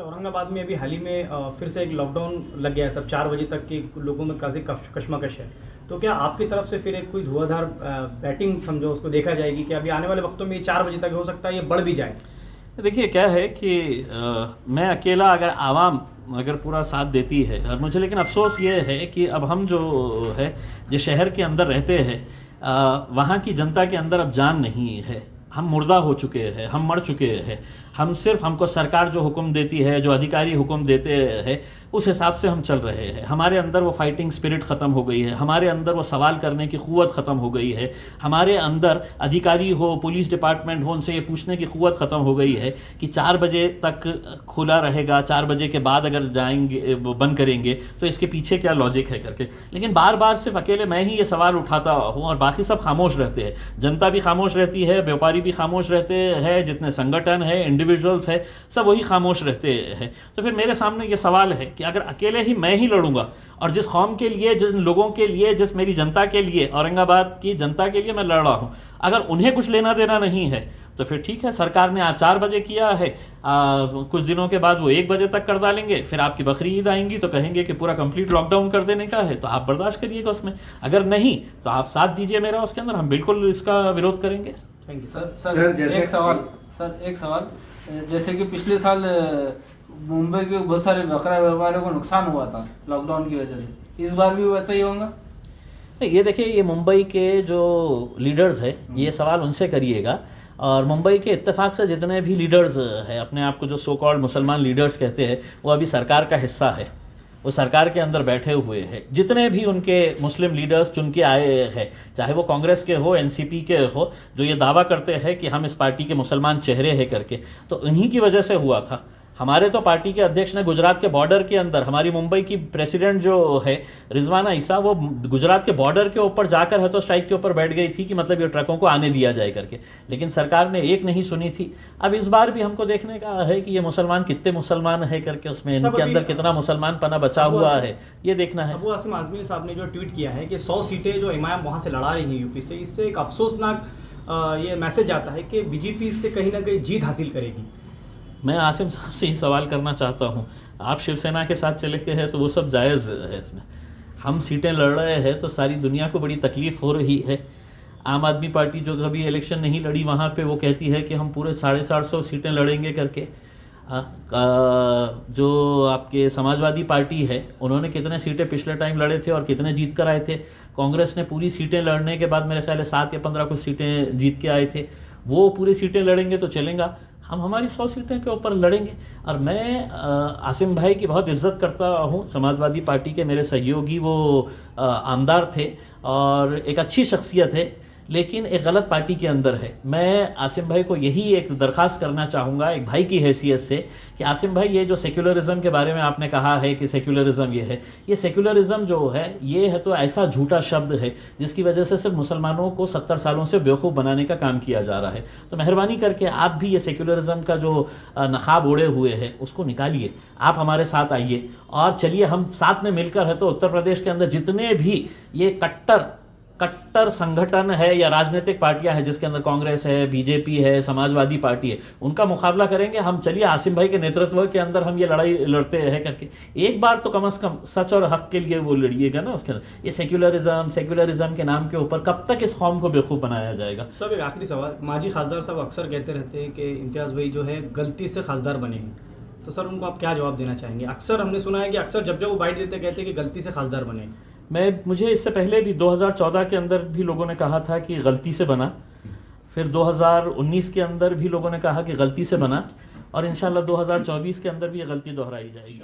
औरंगाबाद में अभी हाल ही में फिर से एक लॉकडाउन लग गया है, सब 4 बजे तक के लोगों में काफ़ी कशमकश है। तो क्या आपकी तरफ से फिर एक कोई धुआंधार बैटिंग समझो उसको देखा जाएगी कि अभी आने वाले वक्तों में ये 4 बजे तक हो सकता है ये बढ़ भी जाए? देखिए क्या है कि मैं अकेला अगर आवाम अगर पूरा साथ देती है और मुझे, लेकिन अफसोस ये है कि अब हम जो है जो शहर के अंदर रहते हैं वहाँ की जनता के अंदर अब जान नहीं है। हम मुर्दा हो चुके हैं, हम मर चुके हैं। हम सिर्फ हमको सरकार जो हुक्म देती है, जो अधिकारी हुक्म देते हैं, उस हिसाब से हम चल रहे हैं। हमारे अंदर वो फाइटिंग स्पिरिट ख़त्म हो गई है, हमारे अंदर वो सवाल करने की क़ुव्वत ख़त्म हो गई है, हमारे अंदर अधिकारी हो, पुलिस डिपार्टमेंट हो, उनसे ये पूछने की क़ुव्वत ख़त्म हो गई है कि 4 बजे तक खुला रहेगा, 4 बजे के बाद अगर जाएंगे बंद करेंगे तो इसके पीछे क्या लॉजिक है करके। लेकिन बार बार सिर्फ अकेले मैं ही ये सवाल उठाता हूँ और बाकी सब खामोश रहते हैं। जनता भी खामोश रहती है, व्यापारी भी खामोश रहते हैं, जितने संगठन है, इंडिविजुअल्स है, सब वही खामोश रहते हैं। तो फिर मेरे सामने ये सवाल है कि अगर अकेले ही मैं ही लड़ूंगा और जिस कौम के लिए, जिन लोगों के लिए, जिस मेरी जनता के लिए, औरंगाबाद की जनता के लिए मैं लड़ रहा हूँ, अगर उन्हें कुछ लेना देना नहीं है तो फिर ठीक है। सरकार ने आज 4 बजे किया है, कुछ दिनों के बाद वो 1 बजे तक कर डालेंगे। फिर आपकी बकरी ईद आएंगी तो कहेंगे कि पूरा कंप्लीट लॉकडाउन कर देने का है, तो आप बर्दाश्त करिएगा उसमें। अगर नहीं तो आप साथ दीजिए मेरा उसके अंदर, हम बिल्कुल इसका विरोध करेंगे। Thank you sir. एक सवाल जैसे कि पिछले साल मुंबई के बहुत सारे बकरा व्यापारियों को नुकसान हुआ था लॉकडाउन की वजह से, इस बार भी वैसा ही होगा? ये देखिए, ये मुंबई के जो लीडर्स है ये सवाल उनसे करिएगा। और मुंबई के इत्तेफाक से जितने भी लीडर्स हैं, अपने आप को जो सो कॉल्ड मुसलमान लीडर्स कहते हैं, वो अभी सरकार का हिस्सा है, वो सरकार के अंदर बैठे हुए हैं। जितने भी उनके मुस्लिम लीडर्स चुन के आए हैं, चाहे वो कांग्रेस के हो, एनसीपी के हो, जो ये दावा करते हैं कि हम इस पार्टी के मुसलमान चेहरे हैं करके, तो इन्हीं की वजह से हुआ था। हमारे तो पार्टी के अध्यक्ष ने गुजरात के बॉर्डर के अंदर, हमारी मुंबई की प्रेसिडेंट जो है रिजवाना ईसा, वो गुजरात के बॉर्डर के ऊपर जाकर है तो स्ट्राइक के ऊपर बैठ गई थी कि मतलब ये ट्रकों को आने दिया जाए करके, लेकिन सरकार ने एक नहीं सुनी थी। अब इस बार भी हमको देखने का है कि ये मुसलमान कितने मुसलमान है करके, उसमें इनके अंदर कितना मुसलमान पना बचा हुआ है, ये देखना है। अबू आसिम आज़मी साहब ने जो ट्वीट किया है कि 100 सीटें जो इमाम वहाँ से लड़ा रही हैं यूपी से, इससे एक अफसोसनाक ये मैसेज आता है कि बीजेपी इससे कहीं ना कहीं जीत हासिल करेगी। मैं आसिम साहब से ही सवाल करना चाहता हूँ, आप शिवसेना के साथ चले गए हैं तो वो सब जायज़ है। इसमें हम सीटें लड़ रहे हैं तो सारी दुनिया को बड़ी तकलीफ़ हो रही है। आम आदमी पार्टी जो कभी इलेक्शन नहीं लड़ी, वहाँ पे वो कहती है कि हम पूरे 450 सीटें लड़ेंगे करके। जो आपके समाजवादी पार्टी है, उन्होंने कितने सीटें पिछले टाइम लड़े थे और कितने जीत कर आए थे। कांग्रेस ने पूरी सीटें लड़ने के बाद मेरे ख्याल है 7 या 15 कुछ सीटें जीत के आए थे। वो पूरी सीटें लड़ेंगे तो चलेगा, हम हमारी 100 सीटें के ऊपर लड़ेंगे। और मैं आसिम भाई की बहुत इज़्ज़त करता हूँ, समाजवादी पार्टी के मेरे सहयोगी वो आमदार थे और एक अच्छी शख्सियत है, लेकिन एक गलत पार्टी के अंदर है। मैं आसिम भाई को यही एक दरख्वास्त करना चाहूँगा एक भाई की हैसियत से कि आसिम भाई, ये जो सेक्युलरिज़म के बारे में आपने कहा है कि सेक्युलरिज़म ये है, ये सेक्युलरिज़म जो है ये है तो ऐसा झूठा शब्द है जिसकी वजह से सिर्फ मुसलमानों को 70 सालों से बेवकूफ़ बनाने का काम किया जा रहा है। तो मेहरबानी करके आप भी ये सेक्युलरिज़म का जो नकाब ओढ़े हुए है उसको निकालिए, आप हमारे साथ आइए और चलिए हम साथ में मिलकर है तो उत्तर प्रदेश के अंदर जितने भी ये कट्टर संगठन है या राजनीतिक पार्टियां हैं, जिसके अंदर कांग्रेस है, बीजेपी है, समाजवादी पार्टी है, उनका मुकाबला करेंगे हम। चलिए आसिम भाई के नेतृत्व के अंदर हम ये लड़ाई लड़ते हैं करके एक बार तो कम से कम सच और हक के लिए वो लड़िएगा ना उसके अंदर। ये सेक्युलरिज्म के नाम के ऊपर कब तक इस कौम को बेवकूफ़ बनाया जाएगा? सब एक आखिरी सवाल, माजी खासदार साहब अक्सर कहते रहते हैं कि इम्तियाज़ भाई जो है गलती से खासदार बने हैं, तो सर उनको आप क्या जवाब देना चाहेंगे? अक्सर हमने सुना है कि अक्सर जब वो बाइट देते कहते हैं कि गलती से खासदार बने। मुझे इससे पहले भी 2014 के अंदर भी लोगों ने कहा था कि गलती से बना, फिर 2019 के अंदर भी लोगों ने कहा कि गलती से बना, और इंशाल्लाह 2024 के अंदर भी ये गलती दोहराई जाएगी।